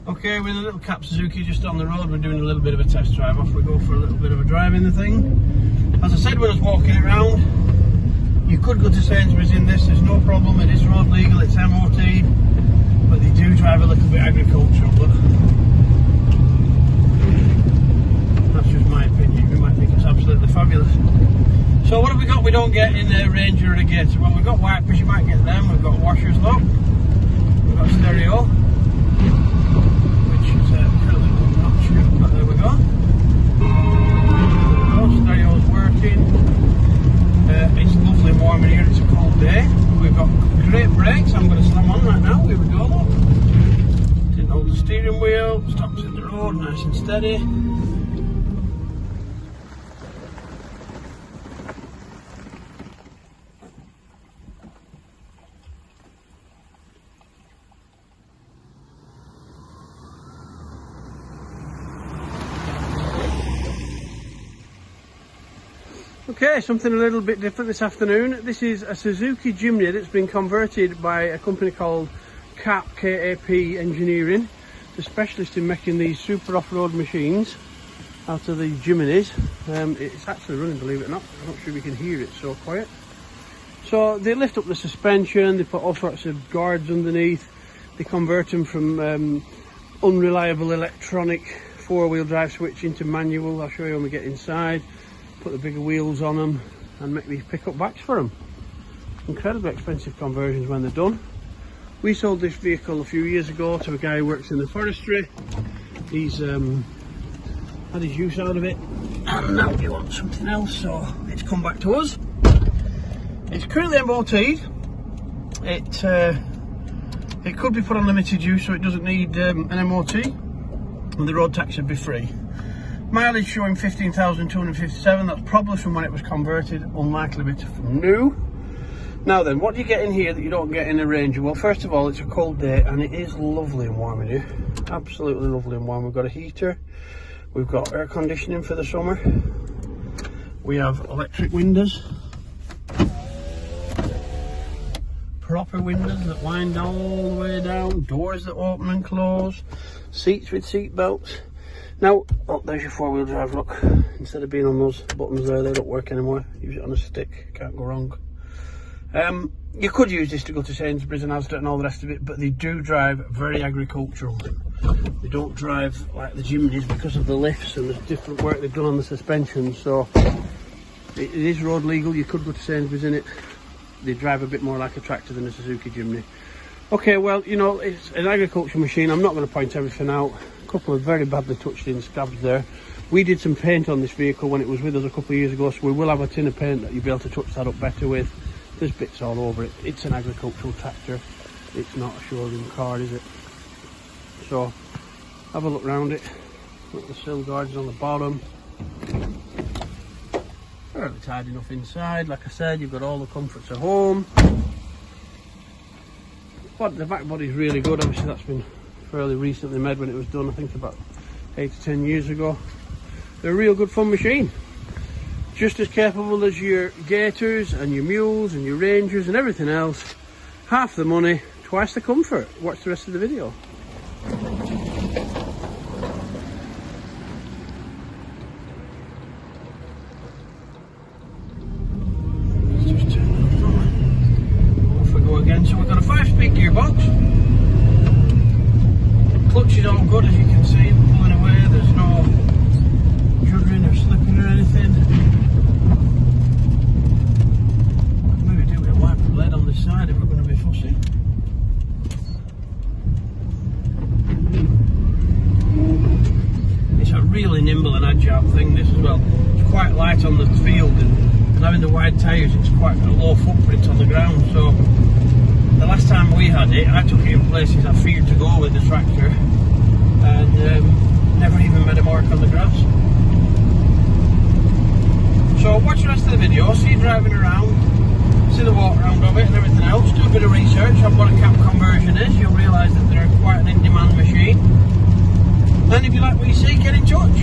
Okay, we're in a little Kap Suzuki just on the road. We're doing a little bit of a test drive. Off we go for a little bit of a drive in the thing. As I said when I was walking around, you could go to Sainsbury's in this, there's no problem. It is road legal, it's MOT, but they do drive a little bit agricultural. But that's just my opinion. You might think it's absolutely fabulous. So what have we got we don't get in a Ranger or a Gator? Well, we've got wipers, you might get them. We've got washers, look. We've got stereo. But there we go. Stereo's working. It's lovely and warm in here. It's a cold day. We've got great brakes. I'm going to slam on right now. Here we go. Look. Didn't hold the steering wheel. Stops in the road, nice and steady. Okay, something a little bit different this afternoon. This is a Suzuki Jimny that's been converted by a company called Kap Engineering. It's a specialist in making these super off-road machines out of the Jimnys. It's actually running, believe it or not. I'm not sure if you can hear it, so quiet. So they lift up the suspension, they put all sorts of guards underneath, they convert them from unreliable electronic four-wheel drive switch into manual. I'll show you when we get inside. Put the bigger wheels on them and make these pickup backs for them. Incredibly expensive conversions when they're done. We sold this vehicle a few years ago to a guy who works in the forestry. He's had his use out of it and now he wants something else, so it's come back to us. It's currently MOT'd. It could be put on limited use, so it doesn't need an MOT, and the road tax would be free. Mileage showing 15,257, that's probably from when it was converted, unlikely to be from new. Now then, what do you get in here that you don't get in a Ranger? Well, first of all, it's a cold day and it is lovely and warm in here. Absolutely lovely and warm. We've got a heater, we've got air conditioning for the summer, we have electric windows, proper windows that wind all the way down, doors that open and close, seats with seat belts. Now, oh, there's your four-wheel drive, look. Instead of being on those buttons there, they don't work anymore. Use it on a stick, can't go wrong. You could use this to go to Sainsbury's and Asda and all the rest of it, but they do drive very agricultural. They don't drive like the Jimnys because of the lifts and the different work they've done on the suspension, so it is road legal. You could go to Sainsbury's in it. They drive a bit more like a tractor than a Suzuki Jimny. Okay, well, you know, it's an agricultural machine. I'm not going to point everything out. Couple of very badly touched in scabs there. We did some paint on this vehicle when it was with us a couple of years ago, so we will have a tin of paint that you'll be able to touch that up better with. There's bits all over it. It's an agricultural tractor, it's not a showroom car, is it? So have a look around it. Look, the sill guards on the bottom, fairly tidy enough inside. Like I said, you've got all the comforts of home, but the back body's really good. Obviously that's been fairly recently made when it was done, I think about 8 to 10 years ago. They're a real good fun machine. Just as capable as your Gators and your Mules and your Rangers and everything else. Half the money, twice the comfort. Watch the rest of the video. Let's just turn that on. Off we go again. So we've got a 5-speed gearbox. Clutch is all good, as you can see, we're pulling away, there's no juddering or slipping or anything. Maybe do a wiper blade on this side if we're going to be fussy. It's a really nimble and agile thing, this as well. It's quite light on the field, and having the wide tyres, it's quite a low footprint on the ground. So the last time we had it, I took it in places I feared to go with the tractor, and never even made a mark on the grass. So watch the rest of the video, see you driving around, see the walk around of it and everything else, do a bit of research on what a Kap conversion is. You'll realise that they're quite an in-demand machine. And if you like what you see, get in touch.